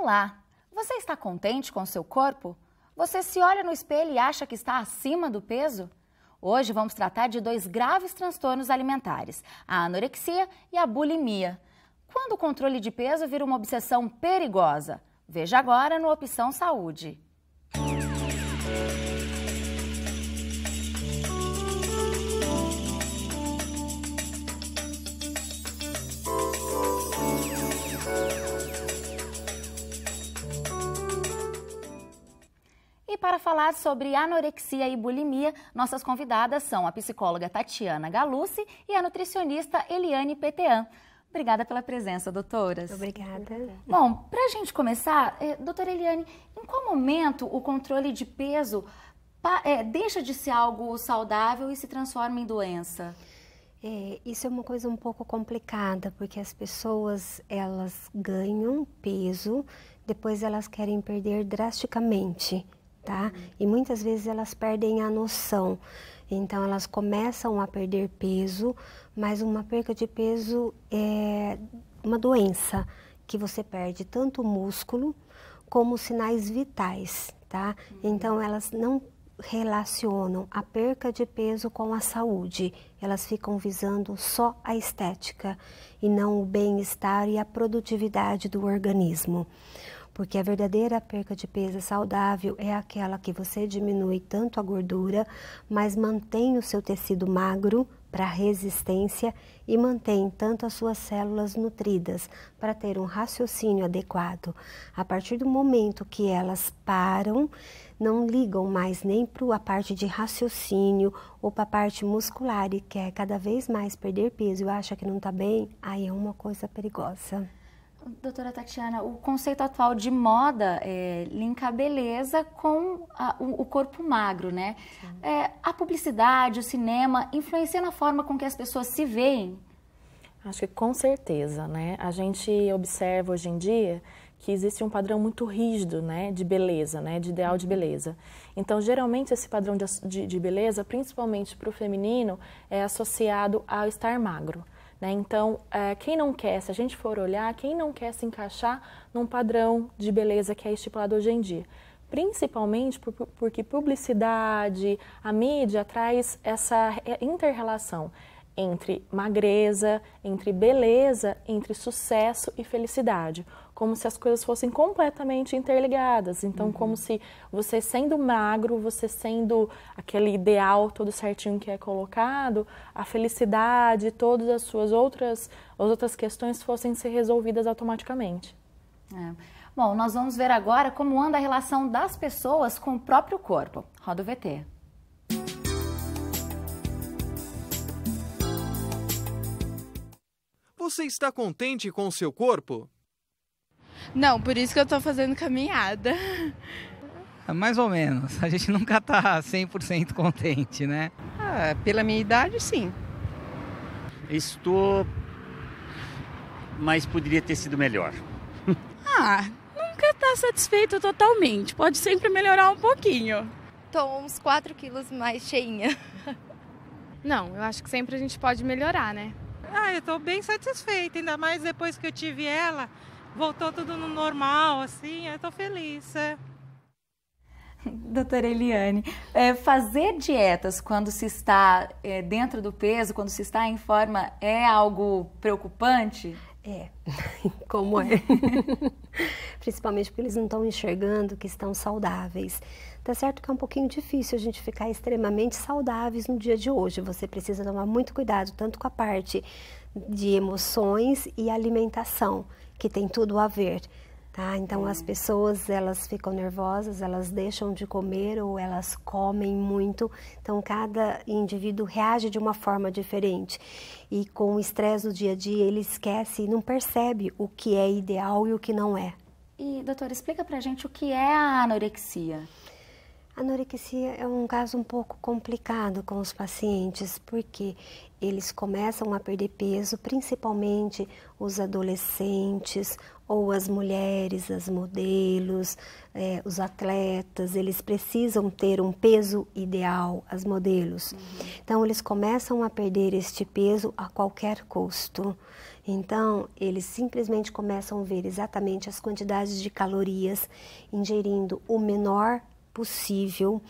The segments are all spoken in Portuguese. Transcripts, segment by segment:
Olá! Você está contente com seu corpo? Você se olha no espelho e acha que está acima do peso? Hoje vamos tratar de dois graves transtornos alimentares, a anorexia e a bulimia. Quando o controle de peso vira uma obsessão perigosa? Veja agora no Opção Saúde. E para falar sobre anorexia e bulimia, nossas convidadas são a psicóloga Tatiana Galucci e a nutricionista Eliane Petean. Obrigada pela presença, doutoras. Obrigada. Bom, para a gente começar, doutora Eliane, em qual momento o controle de peso deixa de ser algo saudável e se transforma em doença? Isso é uma coisa um pouco complicada, porque as pessoas, elas ganham peso, depois elas querem perder drasticamente, tá? E muitas vezes elas perdem a noção. Então elas começam a perder peso, mas uma perca de peso é uma doença que você perde tanto o músculo como sinais vitais, tá? Então elas não relacionam a perca de peso com a saúde, elas ficam visando só a estética e não o bem-estar e a produtividade do organismo. Porque a verdadeira perca de peso saudável é aquela que você diminui tanto a gordura, mas mantém o seu tecido magro para resistência e mantém tanto as suas células nutridas para ter um raciocínio adequado. A partir do momento que elas param, não ligam mais nem para a parte de raciocínio ou para a parte muscular e quer cada vez mais perder peso e acha que não está bem, aí é uma coisa perigosa. Doutora Tatiana, o conceito atual de moda linka a beleza com o corpo magro, né? A publicidade, o cinema, influencia na forma com que as pessoas se veem? Acho que com certeza, né? A gente observa hoje em dia que existe um padrão muito rígido, né, de beleza, né, de ideal de beleza. Então, geralmente, esse padrão de beleza, principalmente para o feminino, é associado ao estar magro. Né? Então, quem não quer, se a gente for olhar, quem não quer se encaixar num padrão de beleza que é estipulado hoje em dia? Principalmente porque publicidade, a mídia traz essa inter-relação entre magreza, entre beleza, entre sucesso e felicidade, como se as coisas fossem completamente interligadas. Então, como se você sendo magro, você sendo aquele ideal todo certinho que é colocado, a felicidade, todas as suas outras questões fossem ser resolvidas automaticamente. Bom, nós vamos ver agora como anda a relação das pessoas com o próprio corpo. Roda o VT. Você está contente com o seu corpo? Não, por isso que eu tô fazendo caminhada. Mais ou menos. A gente nunca tá 100% contente, né? Pela minha idade, sim. Estou, mas poderia ter sido melhor. Nunca tá satisfeito totalmente. Pode sempre melhorar um pouquinho. Tô uns 4 quilos mais cheinha. Não, eu acho que sempre a gente pode melhorar, né? Eu tô bem satisfeita, ainda mais depois que eu tive ela, voltou tudo no normal, assim, eu tô feliz. Doutora Eliane, fazer dietas quando se está dentro do peso, quando se está em forma, é algo preocupante? Como é? Principalmente porque eles não estão enxergando que estão saudáveis. Tá certo que é um pouquinho difícil a gente ficar extremamente saudáveis no dia de hoje. Você precisa tomar muito cuidado, tanto com a parte de emoções e alimentação, que tem tudo a ver. Tá? Então as pessoas, elas ficam nervosas, elas deixam de comer ou elas comem muito. Então cada indivíduo reage de uma forma diferente. E com o estresse do dia a dia, ele esquece e não percebe o que é ideal e o que não é. E, doutora, explica pra gente o que é a anorexia. A anorexia é um caso um pouco complicado com os pacientes, porque eles começam a perder peso, principalmente os adolescentes ou as mulheres, as modelos, os atletas, eles precisam ter um peso ideal, as modelos. Então, eles começam a perder este peso a qualquer custo. Então, eles simplesmente começam a ver exatamente as quantidades de calorias, ingerindo o menor possível.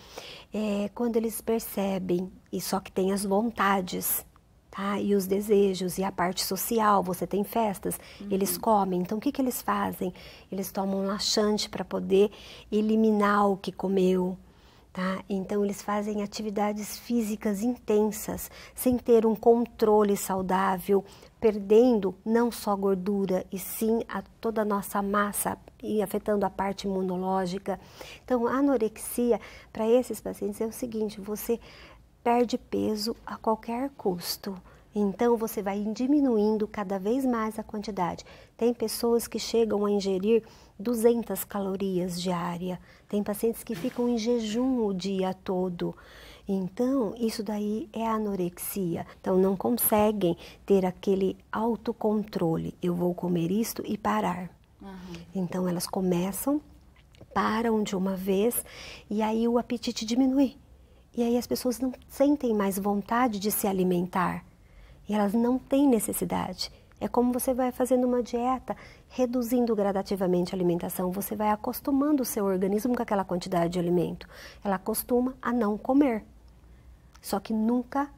Quando eles percebem, e só que tem as vontades, tá? E os desejos, e a parte social, você tem festas, eles comem. Então, o que eles fazem? Eles tomam um laxante para poder eliminar o que comeu. Tá? Então, eles fazem atividades físicas intensas, sem ter um controle saudável, perdendo não só gordura, e sim toda a nossa massa e afetando a parte imunológica. Então, a anorexia, para esses pacientes, é o seguinte: você perde peso a qualquer custo. Então, você vai diminuindo cada vez mais a quantidade. Tem pessoas que chegam a ingerir 200 calorias diária. Tem pacientes que ficam em jejum o dia todo. Então, isso daí é anorexia. Então, não conseguem ter aquele autocontrole. Eu vou comer isto e parar. Então, elas começam, param de uma vez e aí o apetite diminui. E aí as pessoas não sentem mais vontade de se alimentar. E elas não têm necessidade. É como você vai fazendo uma dieta, reduzindo gradativamente a alimentação. Você vai acostumando o seu organismo com aquela quantidade de alimento. Ela acostuma a não comer. Só que nunca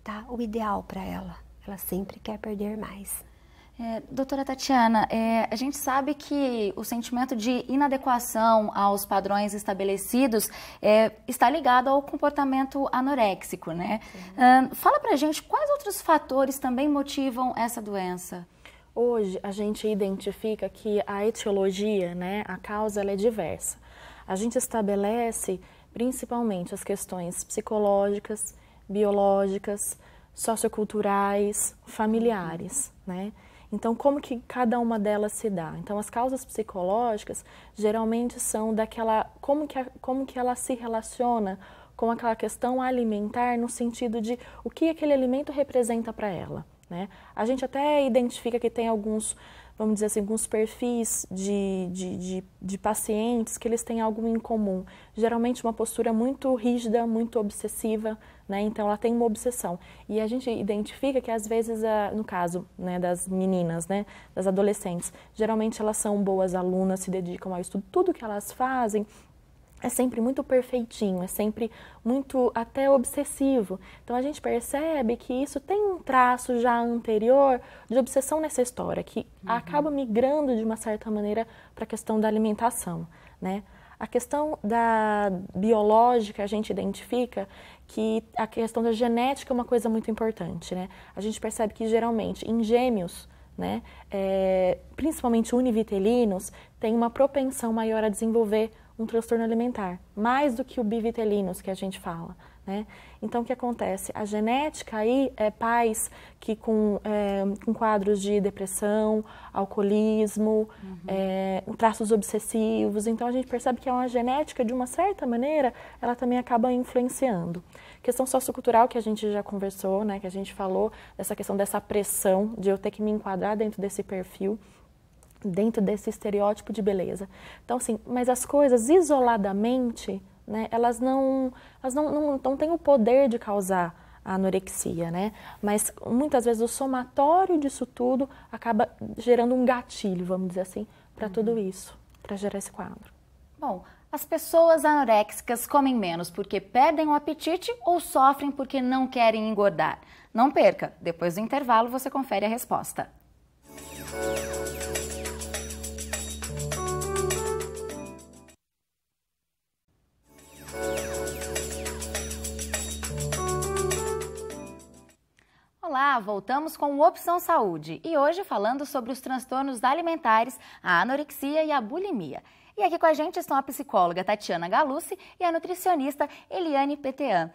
tá o ideal para ela. Ela sempre quer perder mais. Doutora Tatiana, a gente sabe que o sentimento de inadequação aos padrões estabelecidos está ligado ao comportamento anoréxico, né? Fala pra gente quais outros fatores também motivam essa doença? Hoje a gente identifica que a etiologia, né, a causa, ela é diversa. A gente estabelece principalmente as questões psicológicas, biológicas, socioculturais, familiares, né? Então, como que cada uma delas se dá? Então, as causas psicológicas geralmente são daquela... Como que ela se relaciona com aquela questão alimentar no sentido de o que aquele alimento representa para ela, né? A gente até identifica que tem alguns, vamos dizer assim, alguns perfis de pacientes que eles têm algo em comum. Geralmente uma postura muito rígida, muito obsessiva, né? Então ela tem uma obsessão. E a gente identifica que às vezes, no caso, né, das meninas, né, das adolescentes, geralmente elas são boas alunas, se dedicam ao estudo, tudo que elas fazem é sempre muito perfeitinho, é sempre muito até obsessivo. Então a gente percebe que isso tem um traço já anterior de obsessão nessa história, que acaba migrando de uma certa maneira para a questão da alimentação, né? A questão da biológica, a gente identifica que a questão da genética é uma coisa muito importante, né? A gente percebe que geralmente em gêmeos, né, principalmente univitelinos, tem uma propensão maior a desenvolver um transtorno alimentar, mais do que o bivitelinos que a gente fala, né? Então, o que acontece? A genética aí é pais que com quadros de depressão, alcoolismo, traços obsessivos. Então, a gente percebe que é uma genética, de uma certa maneira, ela também acaba influenciando. Questão sociocultural que a gente já conversou, né? Que a gente falou, dessa questão dessa pressão de eu ter que me enquadrar dentro desse perfil, dentro desse estereótipo de beleza. Então, assim, mas as coisas isoladamente, né, elas não têm o poder de causar a anorexia, né? Mas muitas vezes o somatório disso tudo acaba gerando um gatilho, vamos dizer assim, para tudo isso, para gerar esse quadro. Bom, as pessoas anoréxicas comem menos porque perdem o apetite ou sofrem porque não querem engordar? Não perca, depois do intervalo você confere a resposta. Olá, voltamos com o Opção Saúde e hoje falando sobre os transtornos alimentares, a anorexia e a bulimia. E aqui com a gente estão a psicóloga Tatiana Galucci e a nutricionista Eliane Petean.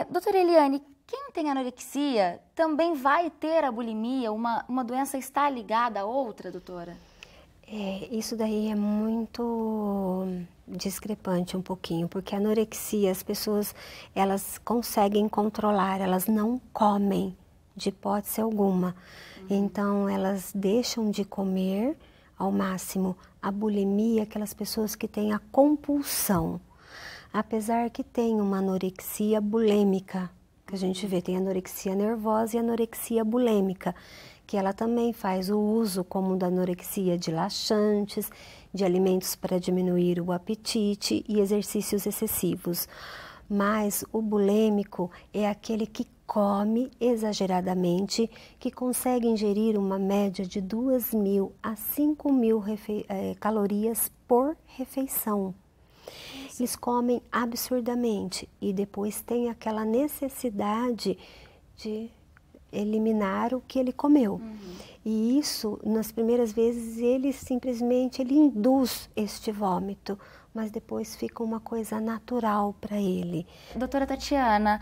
Doutora Eliane, quem tem anorexia também vai ter a bulimia? Uma doença está ligada a outra, doutora? Isso daí é muito discrepante um pouquinho, porque a anorexia, as pessoas, elas conseguem controlar, elas não comem de hipótese alguma. Então, elas deixam de comer ao máximo. A bulimia, aquelas pessoas que têm a compulsão, apesar que tem uma anorexia bulêmica, que a gente vê, tem anorexia nervosa e anorexia bulêmica, que ela também faz o uso, como da anorexia, de laxantes, de alimentos para diminuir o apetite e exercícios excessivos. Mas o bulêmico é aquele que come exageradamente, que consegue ingerir uma média de 2.000 a 5.000 calorias por refeição. Eles comem absurdamente e depois tem aquela necessidade de eliminar o que ele comeu. E isso, nas primeiras vezes, ele simplesmente induz este vômito, mas depois fica uma coisa natural para ele. Doutora Tatiana,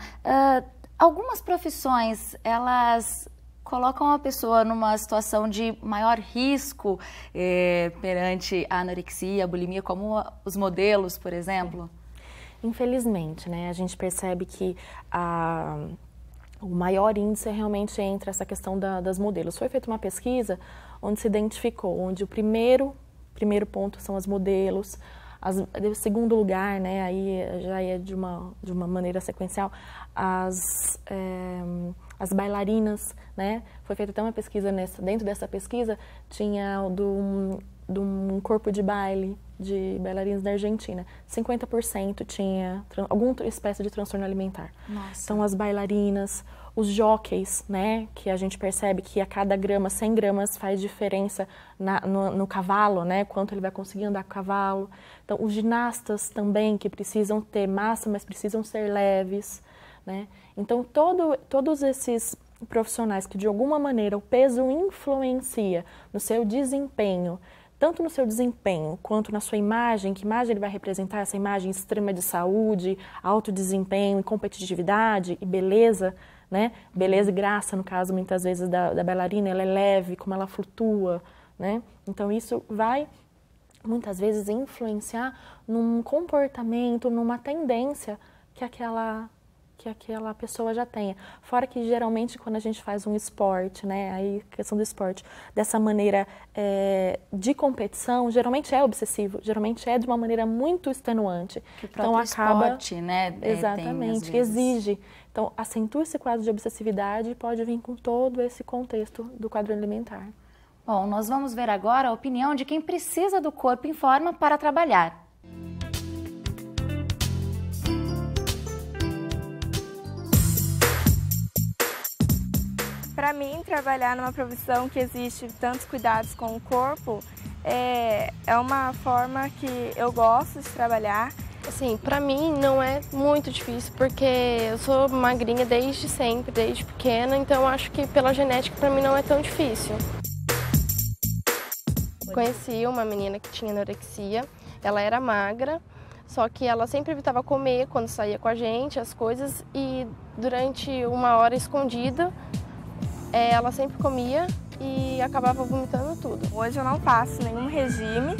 algumas profissões, elas colocam a pessoa numa situação de maior risco perante a anorexia, a bulimia, como os modelos, por exemplo? Infelizmente, né, a gente percebe que o maior índice é realmente entre essa questão das modelos. Foi feita uma pesquisa onde se identificou, onde o primeiro ponto são as modelos, o segundo lugar, né, aí já é de uma maneira sequencial, as bailarinas, né, foi feita até uma pesquisa dentro dessa pesquisa, tinha de um corpo de baile de bailarinas da Argentina, 50% tinha alguma espécie de transtorno alimentar. Nossa. Então, as bailarinas, os jockeys, né, que a gente percebe que a cada grama, 100 gramas faz diferença no cavalo, né, quanto ele vai conseguir andar com o cavalo. Então, os ginastas também, que precisam ter massa, mas precisam ser leves, né. Então, todos esses profissionais que, de alguma maneira, o peso influencia no seu desempenho, tanto no seu desempenho quanto na sua imagem, que imagem ele vai representar, essa imagem extrema de saúde, alto desempenho e competitividade e beleza, né? Beleza e graça, no caso, muitas vezes, da bailarina, ela é leve, como ela flutua, né? Então, isso vai, muitas vezes, influenciar num comportamento, numa tendência que aquela pessoa já tenha. Fora que, geralmente, quando a gente faz um esporte, né, aí, questão do esporte, dessa maneira de competição, geralmente é obsessivo, geralmente é de uma maneira muito extenuante. Que o próprio esporte, né, exatamente, tem, exige. Então, acentua esse quadro de obsessividade e pode vir com todo esse contexto do quadro alimentar. Bom, nós vamos ver agora a opinião de quem precisa do corpo em forma para trabalhar. Para mim, trabalhar numa profissão que existe tantos cuidados com o corpo é uma forma que eu gosto de trabalhar. Assim, para mim não é muito difícil, porque eu sou magrinha desde sempre, desde pequena, então acho que pela genética para mim não é tão difícil. Conheci uma menina que tinha anorexia, ela era magra, só que ela sempre evitava comer quando saía com a gente, as coisas, e durante uma hora escondida, ela sempre comia e acabava vomitando tudo. Hoje eu não faço nenhum regime,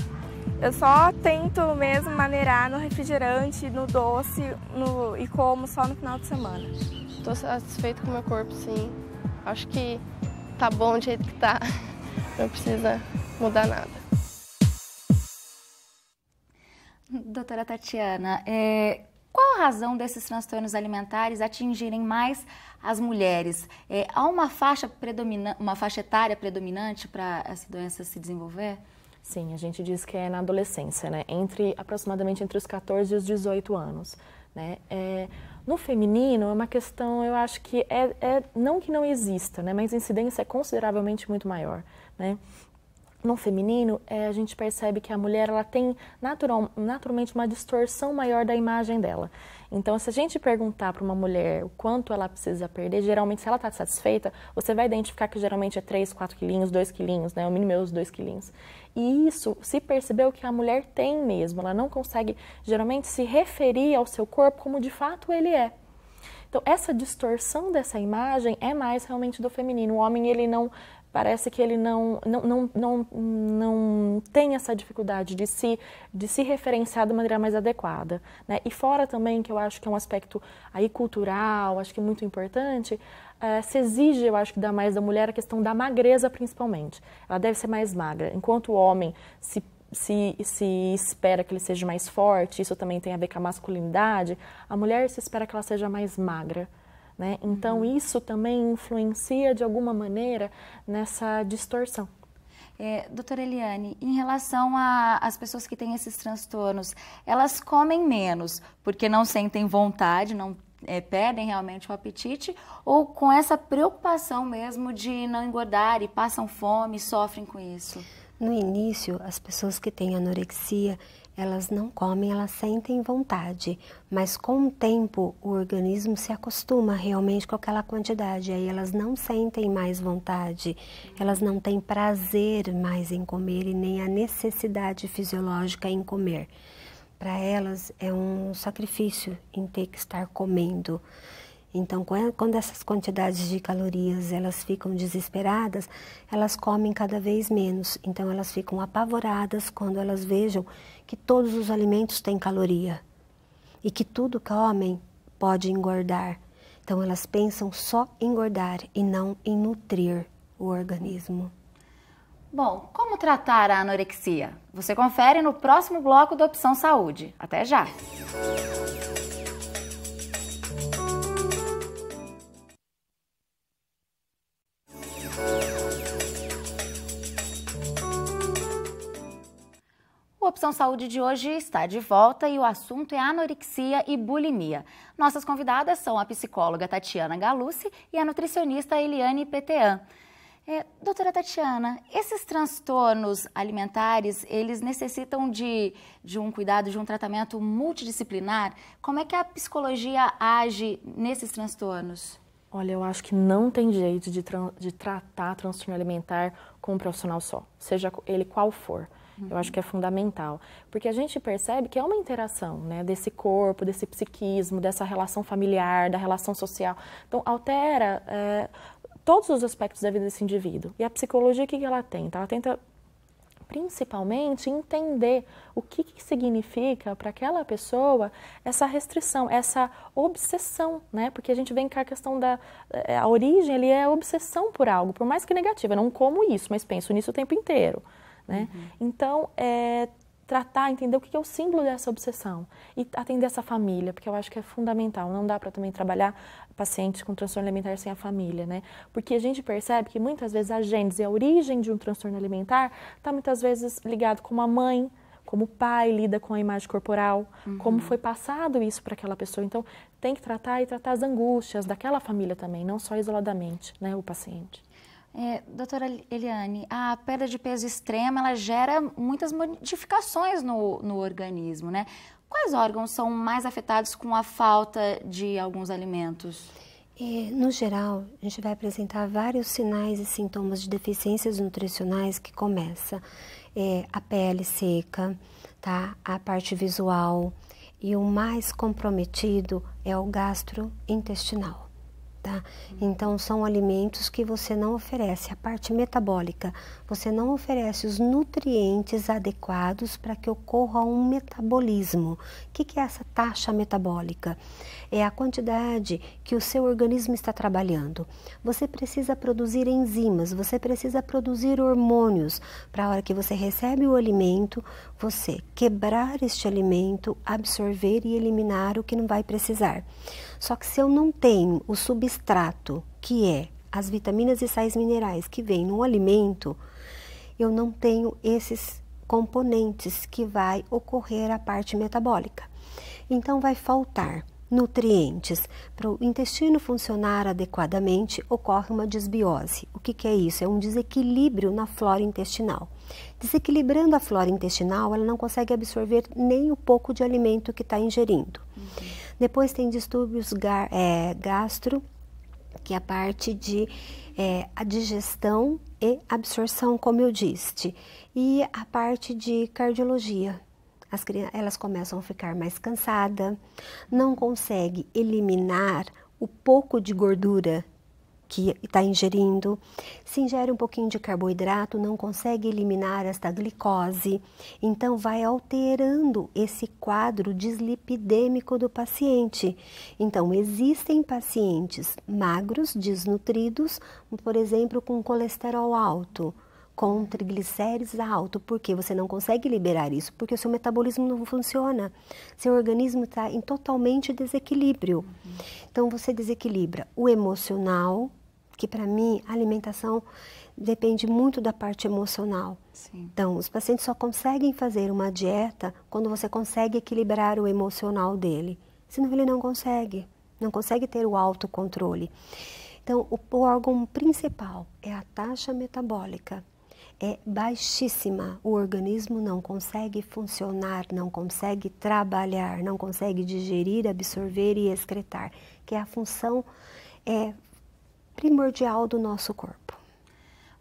eu só tento mesmo maneirar no refrigerante, no doce e como só no final de semana. Estou satisfeita com o meu corpo, sim. Acho que tá bom do jeito que tá, não precisa mudar nada. Doutora Tatiana, qual a razão desses transtornos alimentares atingirem mais as mulheres? Há uma faixa etária predominante para essa doença se desenvolver? Sim, a gente diz que é na adolescência, né? Aproximadamente entre os 14 e os 18 anos. Né? No feminino, é uma questão, eu acho que não que não exista, né? Mas a incidência é consideravelmente muito maior. Né? No feminino, a gente percebe que a mulher ela tem naturalmente uma distorção maior da imagem dela. Então, se a gente perguntar para uma mulher o quanto ela precisa perder, geralmente, se ela está satisfeita, você vai identificar que geralmente é 3, 4 quilinhos, 2 quilinhos, né? O mínimo é os 2 quilinhos. E isso se percebeu que a mulher tem mesmo, ela não consegue, geralmente, se referir ao seu corpo como de fato ele é. Então, essa distorção dessa imagem é mais realmente do feminino. O homem, ele não... Parece que ele não tem essa dificuldade de se referenciar de maneira mais adequada. Né? E fora também, que eu acho que é um aspecto aí cultural, acho que é muito importante, se exige, eu acho que mais da mulher a questão da magreza principalmente. Ela deve ser mais magra. Enquanto o homem se espera que ele seja mais forte, isso também tem a ver com a masculinidade, a mulher se espera que ela seja mais magra. né? Então, isso também influencia de alguma maneira nessa distorção. Doutora Eliane, em relação às pessoas que têm esses transtornos, elas comem menos porque não sentem vontade, não perdem realmente o apetite, ou com essa preocupação mesmo de não engordar e passam fome e sofrem com isso? No início, as pessoas que têm anorexia, elas não comem, elas sentem vontade, mas com o tempo o organismo se acostuma realmente com aquela quantidade, aí elas não sentem mais vontade, elas não têm prazer mais em comer e nem a necessidade fisiológica em comer. Para elas é um sacrifício em ter que estar comendo. Então, quando essas quantidades de calorias elas ficam desesperadas, elas comem cada vez menos. Então, elas ficam apavoradas quando elas vejam que todos os alimentos têm caloria e que tudo que comem pode engordar. Então, elas pensam só em engordar e não em nutrir o organismo. Bom, como tratar a anorexia? Você confere no próximo bloco do Opção Saúde. Até já! O Opção Saúde de hoje está de volta e o assunto é anorexia e bulimia. Nossas convidadas são a psicóloga Tatiana Galucci e a nutricionista Eliane Petean. Doutora Tatiana, esses transtornos alimentares, eles necessitam de um cuidado, de um tratamento multidisciplinar? Como é que a psicologia age nesses transtornos? Olha, eu acho que não tem jeito de tratar transtorno alimentar com um profissional só, seja ele qual for. Eu acho que é fundamental, porque a gente percebe que é uma interação, né, desse corpo, desse psiquismo, dessa relação familiar, da relação social. Então, altera todos os aspectos da vida desse indivíduo. E a psicologia, o que ela tenta? Ela tenta, principalmente, entender o que significa para aquela pessoa essa restrição, essa obsessão, né? Porque a gente vem com a questão a origem, ele é a obsessão por algo, por mais que negativa. Eu não como isso, mas penso nisso o tempo inteiro. Né? Então, tratar, entender o que é o símbolo dessa obsessão e atender essa família, porque eu acho que é fundamental. Não dá para também trabalhar pacientes com transtorno alimentar sem a família, né? Porque a gente percebe que muitas vezes a gênese, a origem de um transtorno alimentar está muitas vezes ligado com a mãe, como o pai lida com a imagem corporal, como foi passado isso para aquela pessoa. Então, tem que tratar e tratar as angústias daquela família também, não só isoladamente, né, o paciente. Doutora Eliane, a perda de peso extrema, ela gera muitas modificações no organismo, né? Quais órgãos são mais afetados com a falta de alguns alimentos? No geral, a gente vai apresentar vários sinais e sintomas de deficiências nutricionais que começa a pele seca, tá? A parte visual e o mais comprometido é o gastrointestinal. Tá? Então, são alimentos que você não oferece, a parte metabólica, você não oferece os nutrientes adequados para que ocorra um metabolismo. O que é essa taxa metabólica? É a quantidade que o seu organismo está trabalhando. Você precisa produzir enzimas, você precisa produzir hormônios para a hora que você recebe o alimento, você quebrar este alimento, absorver e eliminar o que não vai precisar. Só que se eu não tenho o substrato, que é as vitaminas e sais minerais que vêm no alimento, eu não tenho esses componentes que vai ocorrer a parte metabólica. Então vai faltar nutrientes. Para o intestino funcionar adequadamente, ocorre uma desbiose. O que é isso? É um desequilíbrio na flora intestinal. Desequilibrando a flora intestinal, ela não consegue absorver nem o pouco de alimento que está ingerindo. Depois tem distúrbios gastro, que é a parte de a digestão e absorção, como eu disse. E a parte de cardiologia. Elas começam a ficar mais cansadas, não conseguem eliminar o pouco de gordura que está ingerindo, se ingere um pouquinho de carboidrato, não consegue eliminar esta glicose, então vai alterando esse quadro dislipidêmico do paciente. Então, existem pacientes magros, desnutridos, por exemplo, com colesterol alto, com triglicéridos alto, porque você não consegue liberar isso, porque o seu metabolismo não funciona, seu organismo está em totalmente desequilíbrio. Então você desequilibra o emocional, que para mim a alimentação depende muito da parte emocional. Sim. Então os pacientes só conseguem fazer uma dieta quando você consegue equilibrar o emocional dele, senão ele não consegue ter o autocontrole. Então o órgão principal é a taxa metabólica. É baixíssima, o organismo não consegue funcionar, não consegue trabalhar, não consegue digerir, absorver e excretar, que é a função primordial do nosso corpo.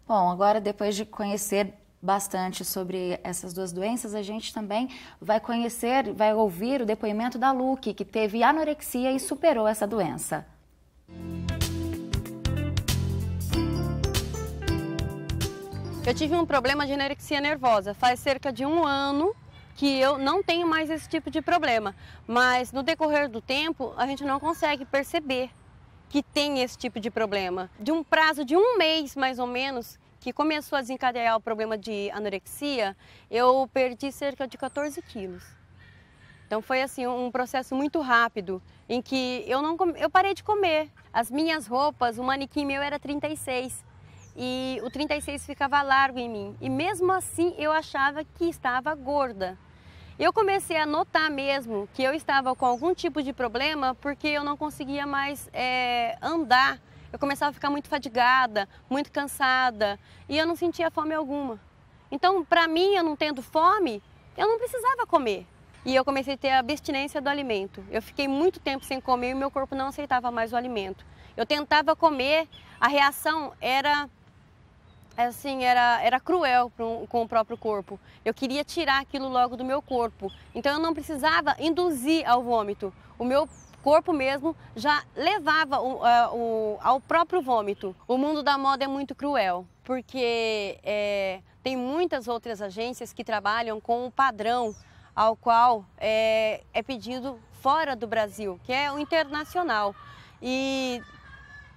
Bom, agora depois de conhecer bastante sobre essas duas doenças, a gente também vai ouvir o depoimento da Luque, que teve anorexia e superou essa doença. Eu tive um problema de anorexia nervosa, faz cerca de 1 ano que eu não tenho mais esse tipo de problema, mas no decorrer do tempo a gente não consegue perceber que tem esse tipo de problema. De um prazo de 1 mês mais ou menos, que começou a desencadear o problema de anorexia, eu perdi cerca de 14 quilos. Então foi assim um processo muito rápido, em que eu parei de comer. As minhas roupas, o manequim meu era 36. E o 36 ficava largo em mim. E mesmo assim eu achava que estava gorda. Eu comecei a notar mesmo que eu estava com algum tipo de problema porque eu não conseguia mais andar. Eu começava a ficar muito fadigada, muito cansada e eu não sentia fome alguma. Então, para mim, eu não tendo fome, eu não precisava comer. E eu comecei a ter a abstinência do alimento. Eu fiquei muito tempo sem comer e meu corpo não aceitava mais o alimento. Eu tentava comer, a reação era cruel com o próprio corpo. Eu queria tirar aquilo logo do meu corpo. Então eu não precisava induzir ao vômito. O meu corpo mesmo já levava ao próprio vômito. O mundo da moda é muito cruel, porque tem muitas outras agências que trabalham com o padrão ao qual é pedido fora do Brasil, que é o internacional. E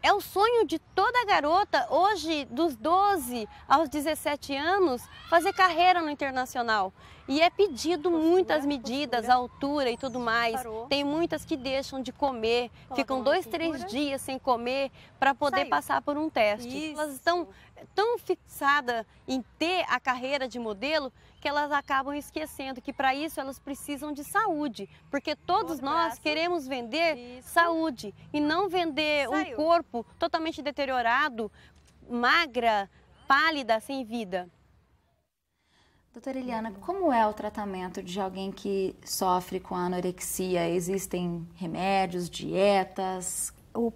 é o sonho de toda garota, hoje, dos 12 aos 17 anos, fazer carreira no internacional. E é pedido muitas medidas, altura e tudo mais. Tem muitas que deixam de comer, ficam 2, 3 dias sem comer para poder passar por um teste. Elas estão tão fixadas em ter a carreira de modelo que elas acabam esquecendo que para isso elas precisam de saúde, porque todos nós queremos vender saúde e não vender um corpo totalmente deteriorado, magra, pálida, sem vida. Doutora Eliana, como é o tratamento de alguém que sofre com anorexia? Existem remédios, dietas? O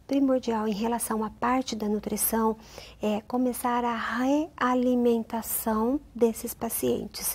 primordial em relação à parte da nutrição é começar a realimentação desses pacientes.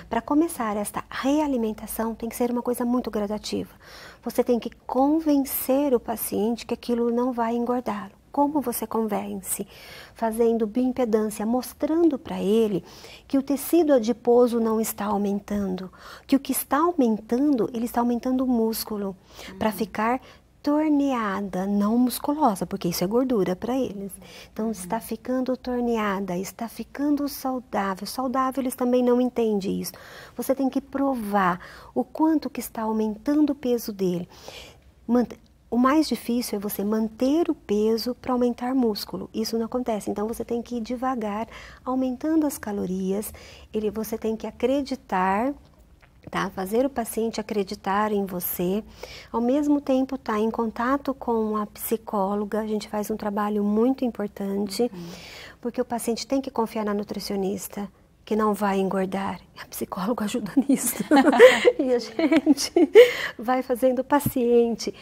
Para começar esta realimentação tem que ser uma coisa muito gradativa. Você tem que convencer o paciente que aquilo não vai engordá-lo. Como você convence? Fazendo bioimpedância, mostrando para ele que o tecido adiposo não está aumentando, que o que está aumentando, ele está aumentando o músculo, para ficar torneada, não musculosa, porque isso é gordura para eles. Então está ficando torneada, está ficando saudável. Saudável eles também não entendem isso. Você tem que provar o quanto que está aumentando o peso dele. O mais difícil é você manter o peso para aumentar músculo. Isso não acontece. Então você tem que ir devagar, aumentando as calorias. Você tem que acreditar, tá? Fazer o paciente acreditar em você. Ao mesmo tempo estar em contato com a psicóloga. A gente faz um trabalho muito importante, porque o paciente tem que confiar na nutricionista, que não vai engordar. A psicóloga ajuda nisso. E a gente vai fazendo o paciente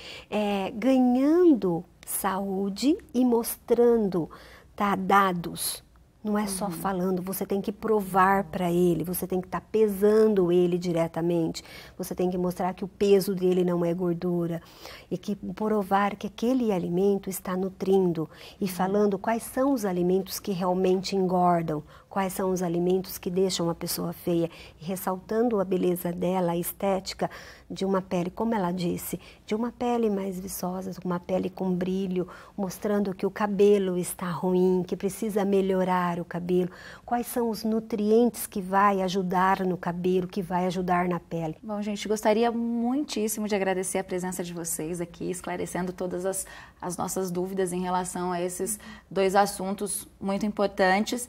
ganhando saúde e mostrando, tá, dados. Não é só falando, você tem que provar para ele, você tem que estar pesando ele diretamente, você tem que mostrar que o peso dele não é gordura e que provar que aquele alimento está nutrindo e falando quais são os alimentos que realmente engordam, quais são os alimentos que deixam a pessoa feia e ressaltando a beleza dela, a estética de uma pele, como ela disse, de uma pele mais viçosa, uma pele com brilho, mostrando que o cabelo está ruim, que precisa melhorar o cabelo, quais são os nutrientes que vai ajudar no cabelo, que vai ajudar na pele. Bom, gente, gostaria muitíssimo de agradecer a presença de vocês aqui, esclarecendo todas as nossas dúvidas em relação a esses dois assuntos muito importantes.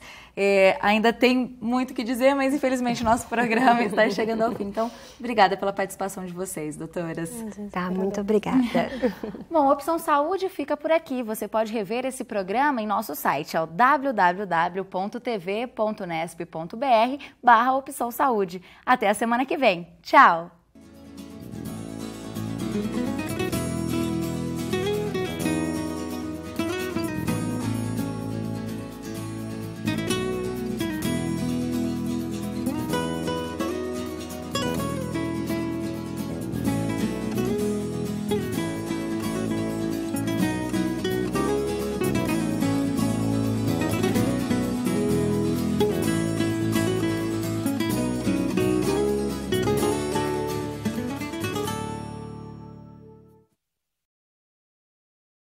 Ainda tem muito o que dizer, mas infelizmente o nosso programa está chegando ao fim. Então, obrigada pela participação de vocês, doutoras. Tá, muito obrigada. Bom, a Opção Saúde fica por aqui. Você pode rever esse programa em nosso site, é o www.tv.nesp.br/Opção Saúde. Até a semana que vem. Tchau!